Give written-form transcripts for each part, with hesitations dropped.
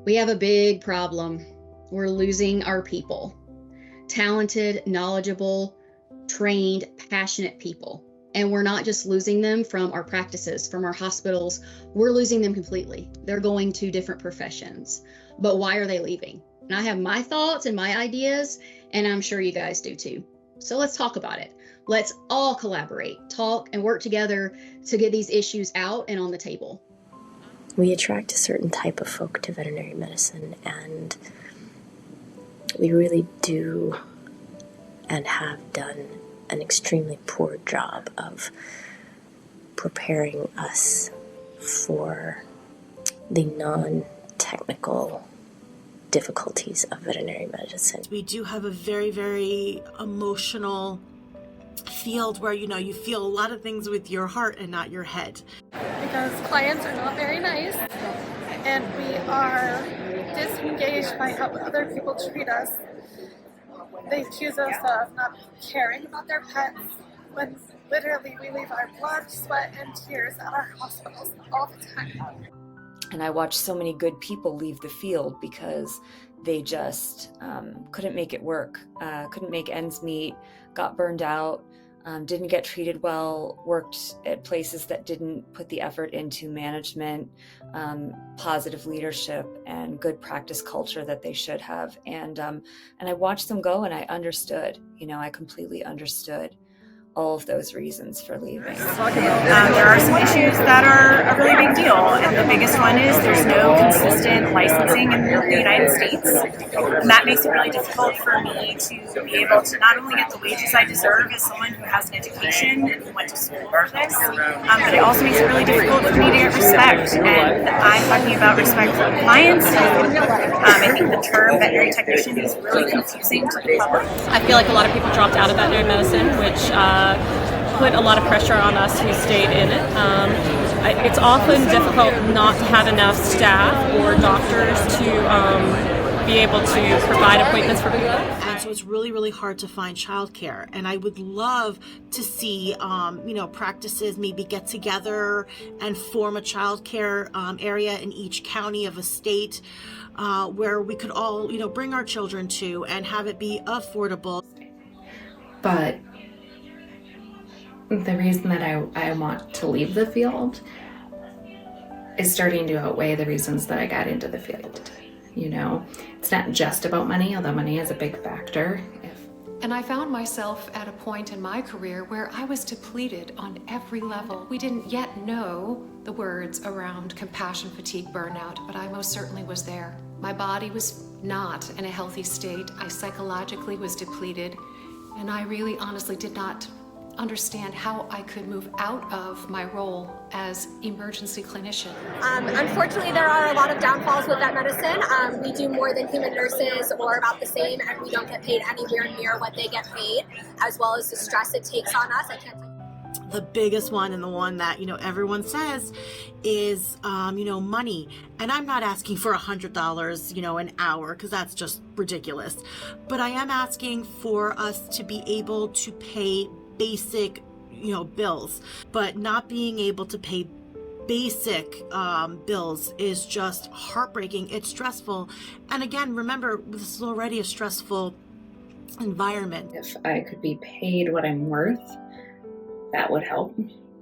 We have a big problem. We're losing our people. Talented, knowledgeable, trained, passionate people. And we're not just losing them from our practices, from our hospitals. We're losing them completely. They're going to different professions. But why are they leaving? And I have my thoughts and my ideas, and I'm sure you guys do too. So let's talk about it. Let's all collaborate, talk, and work together to get these issues out and on the table. We attract a certain type of folk to veterinary medicine, and we really do and have done an extremely poor job of preparing us for the non-technical difficulties of veterinary medicine. We do have a very, very emotional field where, you feel a lot of things with your heart and not your head. Because clients are not very nice, and we are disengaged by how other people treat us. They accuse us of not caring about their pets, when literally we leave our blood, sweat, and tears at our hospitals all the time. And I watched so many good people leave the field because they just couldn't make it work, couldn't make ends meet, got burned out, didn't get treated well, worked at places that didn't put the effort into management, positive leadership, and good practice culture that they should have. And I watched them go, and I understood, I completely understood all of those reasons for leaving. There are some issues that are a really big deal, and the biggest one is there's no consistent licensing in the United States, and that makes it really difficult for me to be able to not only get the wages I deserve as someone who has an education and who went to school for this, but it also makes it really difficult for me to get respect. And I'm talking about respect from clients. I think the term veterinary technician is really confusing to the public. I feel like a lot of people dropped out of veterinary medicine, which put a lot of pressure on us who stayed in it. It's often difficult not to have enough staff or doctors to be able to provide appointments for people. And so it's really, really hard to find childcare. And I would love to see, practices maybe get together and form a childcare area in each county of a state where we could all, bring our children to and have it be affordable. But the reason that I want to leave the field is starting to outweigh the reasons that I got into the field. It's not just about money, although money is a big factor. And I found myself at a point in my career where I was depleted on every level. We didn't yet know the words around compassion, fatigue, burnout, but I most certainly was there. My body was not in a healthy state. I psychologically was depleted, and I really honestly did not understand how I could move out of my role as emergency clinician. Unfortunately, there are a lot of downfalls with vet medicine. We do more than human nurses, or about the same, and we don't get paid anywhere near what they get paid, as well as the stress it takes on us. The biggest one, and the one that everyone says, is money. And I'm not asking for $100 an hour, because that's just ridiculous. But I am asking for us to be able to pay basic bills. But not being able to pay basic bills is just heartbreaking. It's stressful. And again, remember, this is already a stressful environment. If I could be paid what I'm worth, that would help.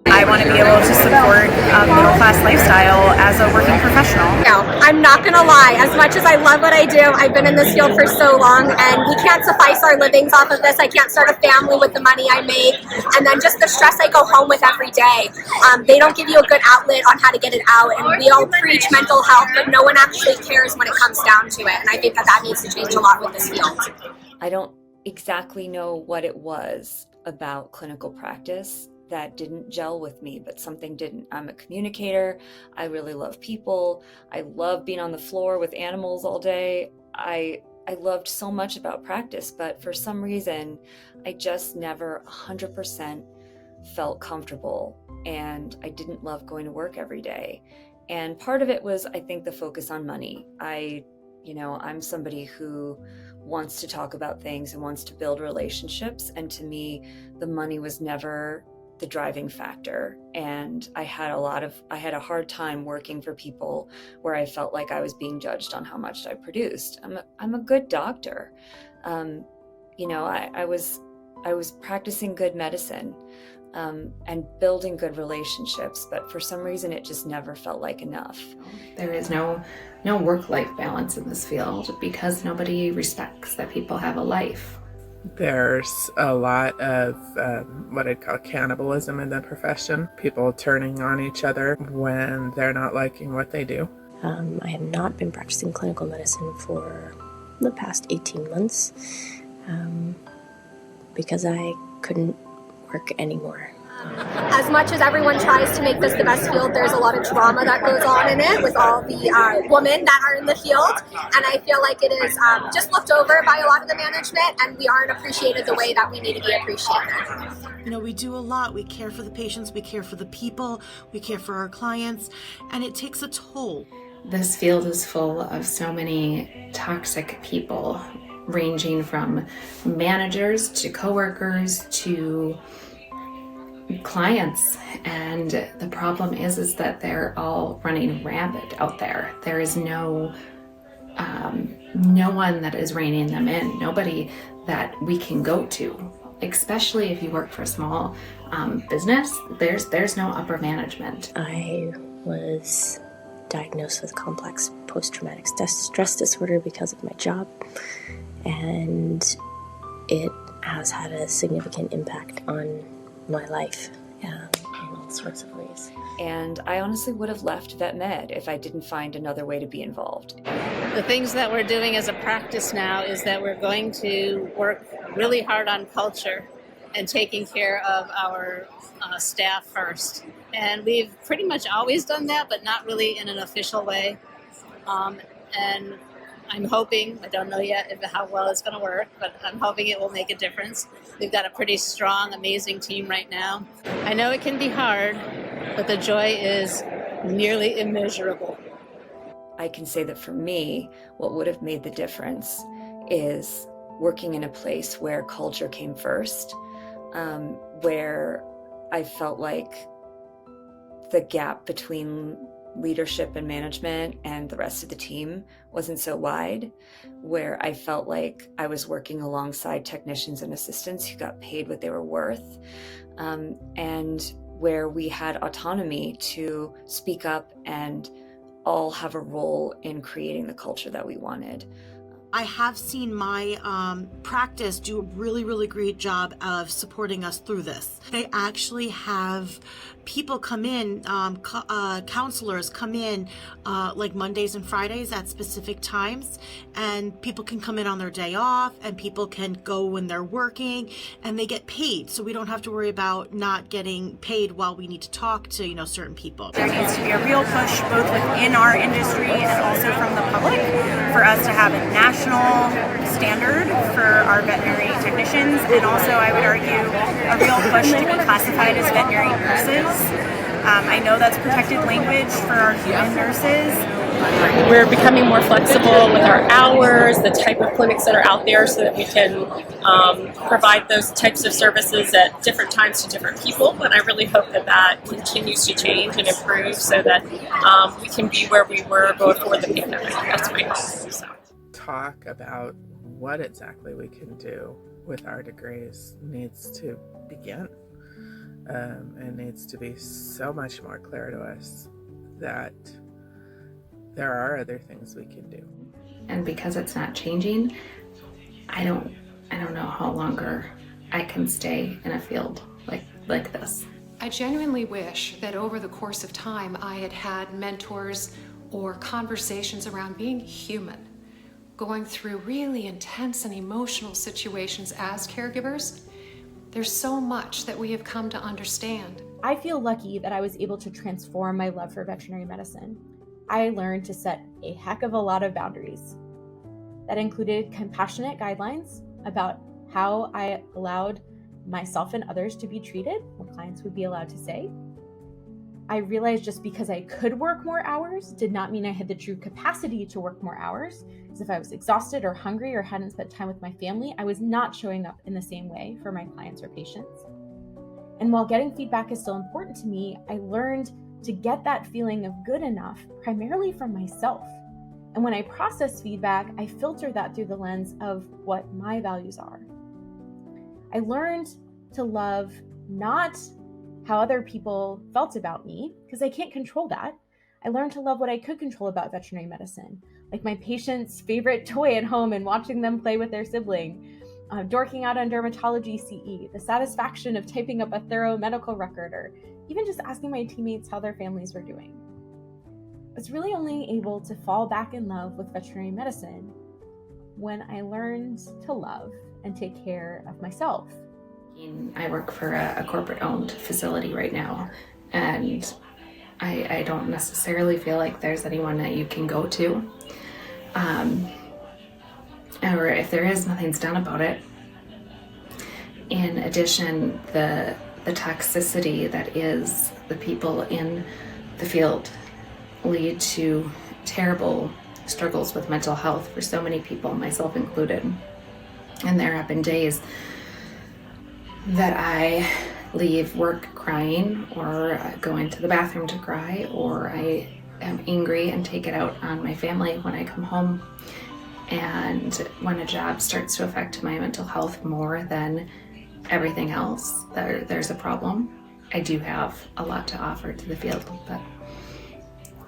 I want to be able to support a middle-class lifestyle as a working professional. No, I'm not going to lie. As much as I love what I do, I've been in this field for so long, and we can't suffice our livings off of this. I can't start a family with the money I make, and then just the stress I go home with every day. They don't give you a good outlet on how to get it out, and we all preach mental health, but no one actually cares when it comes down to it, and I think that needs to change a lot with this field. I don't exactly know what it was about clinical practice that didn't gel with me, but something didn't. I'm a communicator. I really love people. I love being on the floor with animals all day. I loved so much about practice, but for some reason, I just never 100% felt comfortable, and I didn't love going to work every day. And part of it was, I think, the focus on money. I'm somebody who wants to talk about things and wants to build relationships, and to me, the money was never the driving factor. And I had a hard time working for people where I felt like I was being judged on how much I produced. I'm a good doctor. I was practicing good medicine, and building good relationships, but for some reason it just never felt like enough. There is no work-life balance in this field because nobody respects that people have a life. There's a lot of what I'd call cannibalism in the profession. People turning on each other when they're not liking what they do. I have not been practicing clinical medicine for the past 18 months because I couldn't work anymore. As much as everyone tries to make this the best field, there's a lot of drama that goes on in it with all the women that are in the field, and I feel like it is just looked over by a lot of the management, and we aren't appreciated the way that we need to be appreciated. We do a lot. We care for the patients, we care for the people, we care for our clients, and it takes a toll. This field is full of so many toxic people, ranging from managers to coworkers to clients, and the problem is that they're all running rampant out there. There is no one that is reining them in, nobody that we can go to, especially if you work for a small business. There's no upper management. I was diagnosed with complex post-traumatic stress disorder because of my job, and it has had a significant impact on my life in all sorts of ways. And I honestly would have left vet med if I didn't find another way to be involved. The things that we're doing as a practice now is that we're going to work really hard on culture and taking care of our staff first. And we've pretty much always done that, but not really in an official way. And I'm hoping, I don't know yet how well it's going to work, but I'm hoping it will make a difference. We've got a pretty strong, amazing team right now. I know it can be hard, but the joy is nearly immeasurable. I can say that for me, what would have made the difference is working in a place where culture came first, where I felt like the gap between leadership and management and the rest of the team wasn't so wide, where I felt like I was working alongside technicians and assistants who got paid what they were worth, and where we had autonomy to speak up and all have a role in creating the culture that we wanted. I have seen my practice do a really, really great job of supporting us through this. They actually have people come in, counselors come in like Mondays and Fridays at specific times, and people can come in on their day off, and people can go when they're working, and they get paid. So we don't have to worry about not getting paid while we need to talk to, certain people. There needs to be a real push both within our industry and also from the public for us to have a national standard for our veterinary technicians, and also I would argue a real push to be classified as veterinary nurses. I know that's protected language for our human nurses. We're becoming more flexible with our hours, the type of clinics that are out there, so that we can provide those types of services at different times to different people. And I really hope that continues to change and improve so that we can be where we were before the pandemic. That's my hope. So. Talk about what exactly we can do with our degrees needs to begin. It needs to be so much more clear to us that there are other things we can do. And because it's not changing, I don't know how longer I can stay in a field like this. I genuinely wish that over the course of time I had had mentors or conversations around being human, going through really intense and emotional situations as caregivers. There's so much that we have come to understand. I feel lucky that I was able to transform my love for veterinary medicine. I learned to set a heck of a lot of boundaries. That included compassionate guidelines about how I allowed myself and others to be treated, what clients would be allowed to say. I realized just because I could work more hours did not mean I had the true capacity to work more hours. Because if I was exhausted or hungry or hadn't spent time with my family, I was not showing up in the same way for my clients or patients. And while getting feedback is still important to me, I learned to get that feeling of good enough primarily from myself. And when I process feedback, I filter that through the lens of what my values are. I learned to love not how other people felt about me, because I can't control that. I learned to love what I could control about veterinary medicine, like my patient's favorite toy at home and watching them play with their sibling, dorking out on dermatology CE, the satisfaction of typing up a thorough medical record, or even just asking my teammates how their families were doing. I was really only able to fall back in love with veterinary medicine when I learned to love and take care of myself. I work for a corporate-owned facility right now, and I don't necessarily feel like there's anyone that you can go to. Or if there is, nothing's done about it. In addition, the toxicity that is the people in the field lead to terrible struggles with mental health for so many people, myself included. And there have been days that I leave work crying, or go into the bathroom to cry, or I am angry and take it out on my family when I come home. And when a job starts to affect my mental health more than everything else, there's a problem. I do have a lot to offer to the field, but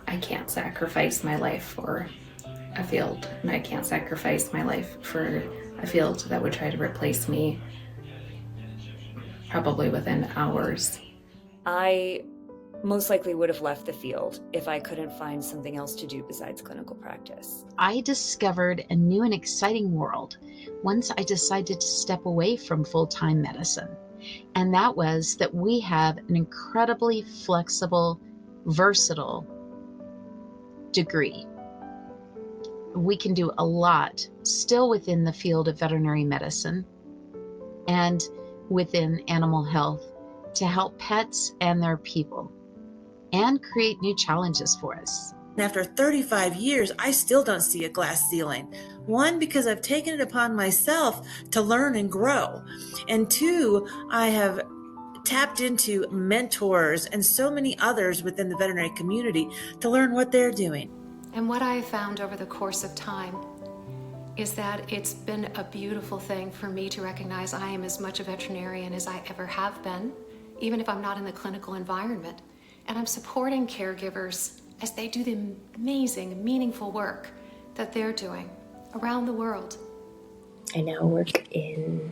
I can't sacrifice my life for a field, and I can't sacrifice my life for a field that would try to replace me probably within hours. I most likely would have left the field if I couldn't find something else to do besides clinical practice. I discovered a new and exciting world once I decided to step away from full-time medicine. And that was that we have an incredibly flexible, versatile degree. We can do a lot still within the field of veterinary medicine and within animal health to help pets and their people and create new challenges for us. After 35 years, I still don't see a glass ceiling. One, because I've taken it upon myself to learn and grow. And two, I have tapped into mentors and so many others within the veterinary community to learn what they're doing. And what I have found over the course of time is that it's been a beautiful thing for me to recognize I am as much a veterinarian as I ever have been, even if I'm not in the clinical environment. And I'm supporting caregivers as they do the amazing, meaningful work that they're doing around the world. I now work in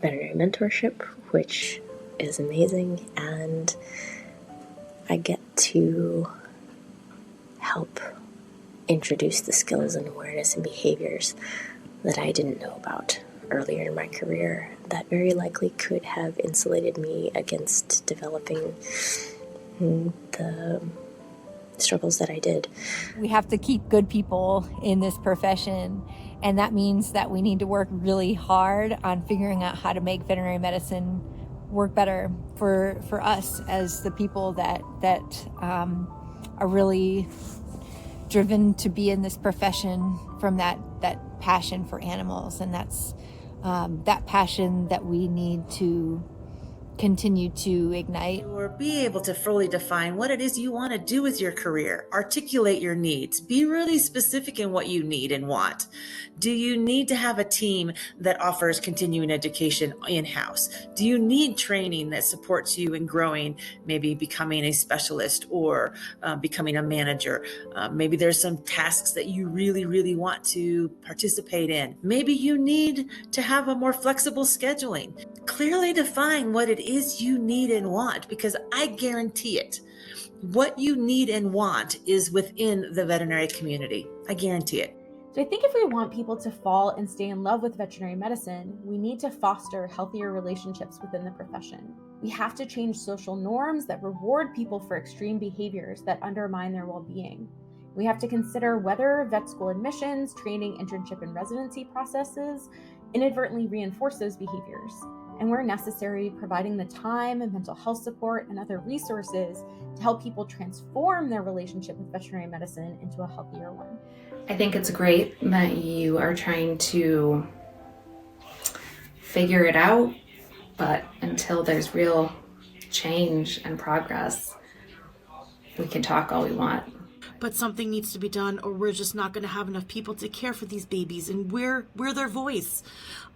veterinary mentorship, which is amazing, and I get to help introduce the skills and awareness and behaviors that I didn't know about earlier in my career that very likely could have insulated me against developing the struggles that I did. We have to keep good people in this profession, and that means that we need to work really hard on figuring out how to make veterinary medicine work better for us as the people that are really driven to be in this profession from that passion for animals, and that's that passion that we need to continue to ignite. Or be able to fully define what it is you want to do with your career, articulate your needs, be really specific in what you need and want. Do you need to have a team that offers continuing education in-house? Do you need training that supports you in growing, maybe becoming a specialist or becoming a manager? Maybe there's some tasks that you really, really want to participate in. Maybe you need to have a more flexible scheduling. Clearly define what it is you need and want, because I guarantee it. What you need and want is within the veterinary community. I guarantee it. So I think if we want people to fall and stay in love with veterinary medicine, we need to foster healthier relationships within the profession. We have to change social norms that reward people for extreme behaviors that undermine their well-being. We have to consider whether vet school admissions, training, internship, and residency processes inadvertently reinforce those behaviors. And where necessary, providing the time and mental health support and other resources to help people transform their relationship with veterinary medicine into a healthier one. I think it's great that you are trying to figure it out, but until there's real change and progress. We can talk all we want. But something needs to be done, or we're just not going to have enough people to care for these babies, and we're their voice.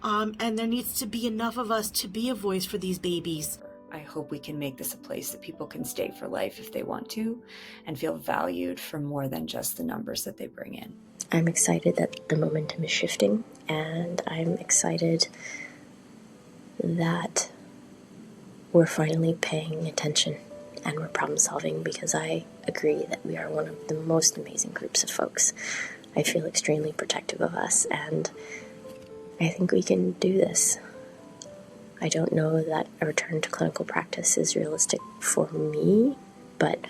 And there needs to be enough of us to be a voice for these babies. I hope we can make this a place that people can stay for life if they want to, and feel valued for more than just the numbers that they bring in. I'm excited that the momentum is shifting, and I'm excited that we're finally paying attention and we're problem solving, because I agree that we are one of the most amazing groups of folks. I feel extremely protective of us, and I think we can do this. I don't know that a return to clinical practice is realistic for me, but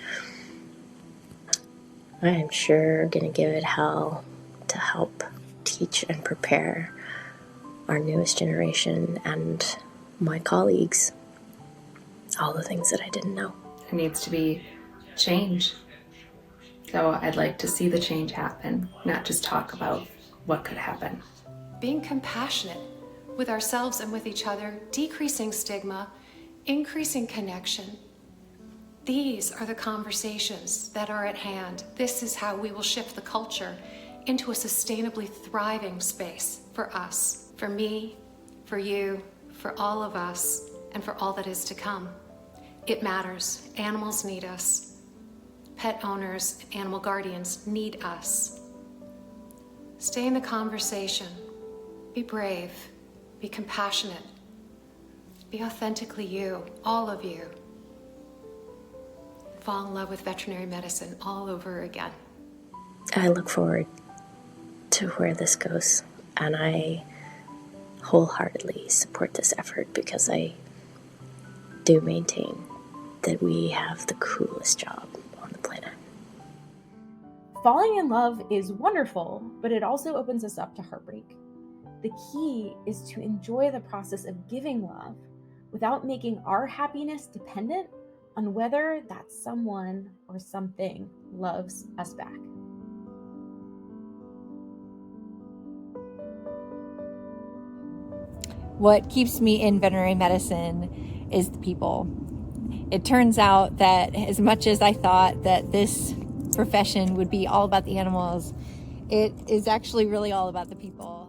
I am sure going to give it hell to help teach and prepare our newest generation and my colleagues all the things that I didn't know. It needs to be change. So I'd like to see the change happen, not just talk about what could happen. Being compassionate with ourselves and with each other, decreasing stigma, increasing connection. These are the conversations that are at hand. This is how we will shift the culture into a sustainably thriving space for us, for me, for you, for all of us, and for all that is to come. It matters. Animals need us. Pet owners and animal guardians need us. Stay in the conversation. Be brave. Be compassionate. Be authentically you, all of you. Fall in love with veterinary medicine all over again. I look forward to where this goes, and I wholeheartedly support this effort, because I do maintain that we have the coolest job on the planet. Falling in love is wonderful, but it also opens us up to heartbreak. The key is to enjoy the process of giving love without making our happiness dependent on whether that someone or something loves us back. What keeps me in veterinary medicine is the people. It turns out that as much as I thought that this profession would be all about the animals, it is actually really all about the people.